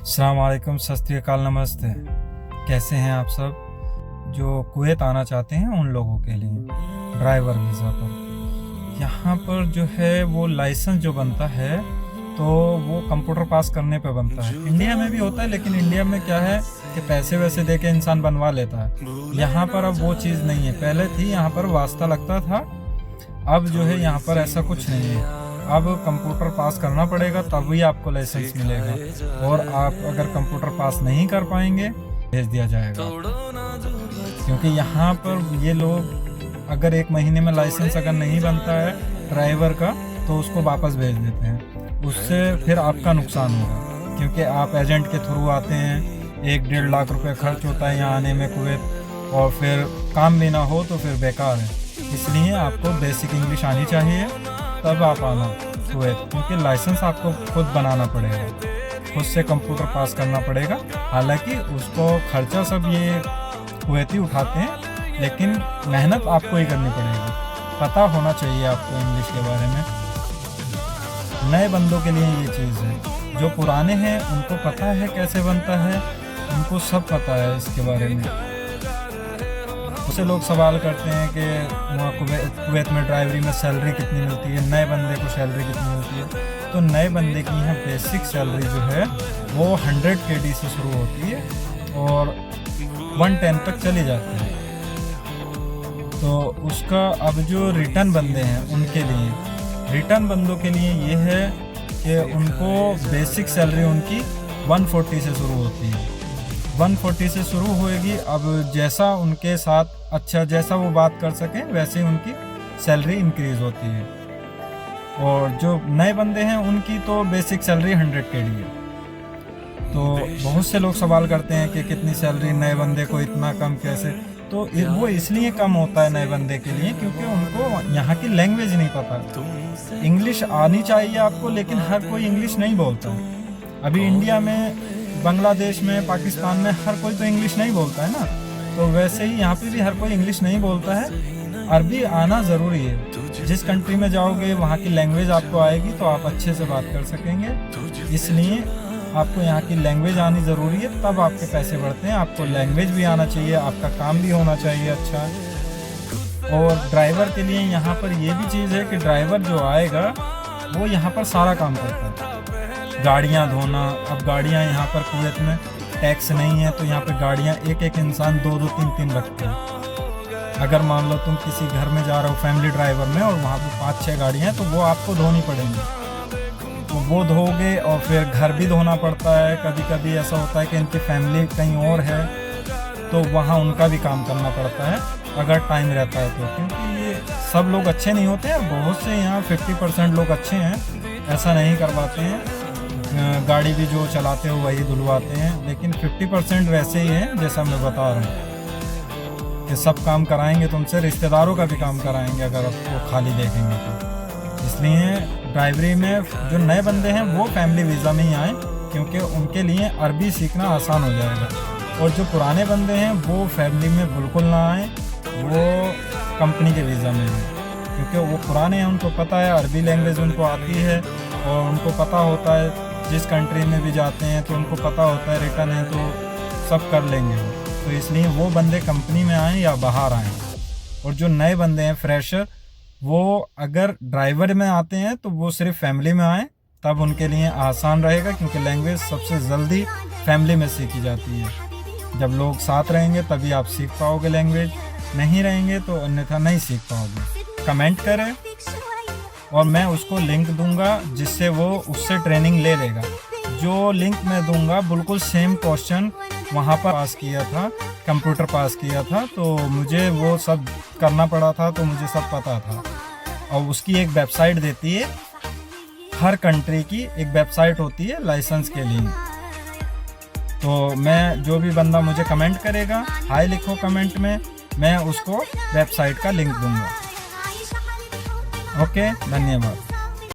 अस्सलाम वालेकुम, सत श्री अकाल, नमस्ते। कैसे हैं आप सब? जो कुवैत आना चाहते हैं उन लोगों के लिए ड्राइवर वीज़ा पर यहाँ पर जो है वो लाइसेंस जो बनता है तो वो कंप्यूटर पास करने पे बनता है। इंडिया में भी होता है, लेकिन इंडिया में क्या है कि पैसे वैसे दे के इंसान बनवा लेता है। यहाँ पर अब वो चीज़ नहीं है। पहले थी, यहाँ पर वास्ता लगता था, अब जो है यहाँ पर ऐसा कुछ नहीं है। अब कंप्यूटर पास करना पड़ेगा तभी आपको लाइसेंस मिलेगा, और आप अगर कंप्यूटर पास नहीं कर पाएंगे भेज दिया जाएगा। क्योंकि यहाँ पर ये लोग अगर 1 महीने में लाइसेंस अगर नहीं बनता है ड्राइवर का तो उसको वापस भेज देते हैं। उससे फिर आपका नुकसान होगा, क्योंकि आप एजेंट के थ्रू आते हैं, 1-1.5 लाख रुपए खर्च होता है यहाँ आने में कुवैत, और फिर काम भी ना हो तो फिर बेकार है। इसलिए आपको बेसिक इंग्लिश आनी चाहिए तब आप आना कुवैत, क्योंकि लाइसेंस आपको खुद बनाना पड़ेगा, खुद से कंप्यूटर पास करना पड़ेगा। हालांकि उसको खर्चा सब ये कुवैती उठाते हैं, लेकिन मेहनत आपको ही करनी पड़ेगी। पता होना चाहिए आपको इंग्लिश के बारे में। नए बंदों के लिए ये चीज़ है, जो पुराने हैं उनको पता है कैसे बनता है, उनको सब पता है इसके बारे में। उससे लोग सवाल करते हैं कि वहाँ कुवैत में ड्राइवरी में सैलरी कितनी मिलती है, नए बंदे को सैलरी कितनी मिलती है। तो नए बंदे की यहाँ बेसिक सैलरी जो है वो 100 KD से शुरू होती है और 110 तक चली जाती है। तो उसका अब जो रिटर्न बंदे हैं उनके लिए, रिटर्न बंदों के लिए ये है कि उनको बेसिक सैलरी उनकी 140 से शुरू होती है। 140 से शुरू होएगी। अब जैसा उनके साथ अच्छा जैसा वो बात कर सकें वैसे उनकी सैलरी इंक्रीज़ होती है। और जो नए बंदे हैं उनकी तो बेसिक सैलरी 100 KD है। तो बहुत से लोग सवाल करते हैं कि कितनी सैलरी नए बंदे को, इतना कम कैसे? तो वो इसलिए कम होता है नए बंदे के लिए क्योंकि उनको यहाँ की लैंग्वेज नहीं पता। इंग्लिश आनी चाहिए आपको, लेकिन हर कोई इंग्लिश नहीं बोलता। अभी इंडिया में, बांग्लादेश में, पाकिस्तान में हर कोई तो इंग्लिश नहीं बोलता है ना, तो वैसे ही यहाँ पे भी हर कोई इंग्लिश नहीं बोलता है। अरबी आना ज़रूरी है। जिस कंट्री में जाओगे वहाँ की लैंग्वेज आपको आएगी तो आप अच्छे से बात कर सकेंगे। इसलिए आपको यहाँ की लैंग्वेज आनी ज़रूरी है, तब आपके पैसे बढ़ते हैं। आपको लैंग्वेज भी आना चाहिए, आपका काम भी होना चाहिए अच्छा। और ड्राइवर के लिए यहाँ पर ये भी चीज़ है कि ड्राइवर जो आएगा वो यहाँ पर सारा काम करता है। गाड़ियाँ धोना, अब गाड़ियाँ यहाँ पर कुवैत में टैक्स नहीं है तो यहाँ पे गाड़ियाँ एक इंसान 2-2, 3-3 रखते हैं। अगर मान लो तुम किसी घर में जा रहे हो फैमिली ड्राइवर में और वहाँ पे 5-6 गाड़ियाँ हैं तो वो आपको धोनी पड़ेंगी, तो वो धोगे। और फिर घर भी धोना पड़ता है। कभी कभी ऐसा होता है कि इनकी फैमिली कहीं और है तो वहाँ उनका भी काम करना पड़ता है अगर टाइम रहता है तो, क्योंकि ये सब लोग अच्छे नहीं होते हैं। बहुत से यहाँ 50% लोग अच्छे हैं, ऐसा नहीं करवाते हैं। गाड़ी भी जो चलाते हो वही धुलवाते हैं, लेकिन 50% वैसे ही हैं जैसा मैं बता रहा हूँ कि सब काम कराएंगे तुमसे, रिश्तेदारों का भी काम कराएंगे अगर आपको खाली देखेंगे तो। इसलिए ड्राइवरी में जो नए बंदे हैं वो फैमिली वीज़ा में ही आएँ, क्योंकि उनके लिए अरबी सीखना आसान हो जाएगा। और जो पुराने बंदे हैं वो फैमिली में बिल्कुल ना आएँ, वो कंपनी के वीज़ा में हैं, क्योंकि वो पुराने हैं, उनको पता है अरबी लैंग्वेज उनको आती है और उनको पता होता है जिस कंट्री में भी जाते हैं तो उनको पता होता है रिटर्न है तो सब कर लेंगे वो। तो इसलिए वो बंदे कंपनी में आएँ या बाहर आएँ। और जो नए बंदे हैं फ्रेशर, वो अगर ड्राइवर में आते हैं तो वो सिर्फ फैमिली में आएँ, तब उनके लिए आसान रहेगा, क्योंकि लैंग्वेज सबसे जल्दी फैमिली में सीखी जाती है। जब लोग साथ रहेंगे तभी आप सीख पाओगे लैंग्वेज, नहीं रहेंगे तो अन्यथा नहीं सीख पाओगे। कमेंट करें और मैं उसको लिंक दूंगा जिससे वो उससे ट्रेनिंग ले लेगा। जो लिंक मैं दूंगा बिल्कुल सेम क्वेश्चन वहाँ पर पास किया था, कंप्यूटर पास किया था, तो मुझे वो सब करना पड़ा था, तो मुझे सब पता था। और उसकी एक वेबसाइट देती है, हर कंट्री की एक वेबसाइट होती है लाइसेंस के लिए। तो मैं, जो भी बंदा मुझे कमेंट करेगा, हाय लिखो कमेंट में, मैं उसको वेबसाइट का लिंक दूंगा। ओके, धन्यवाद।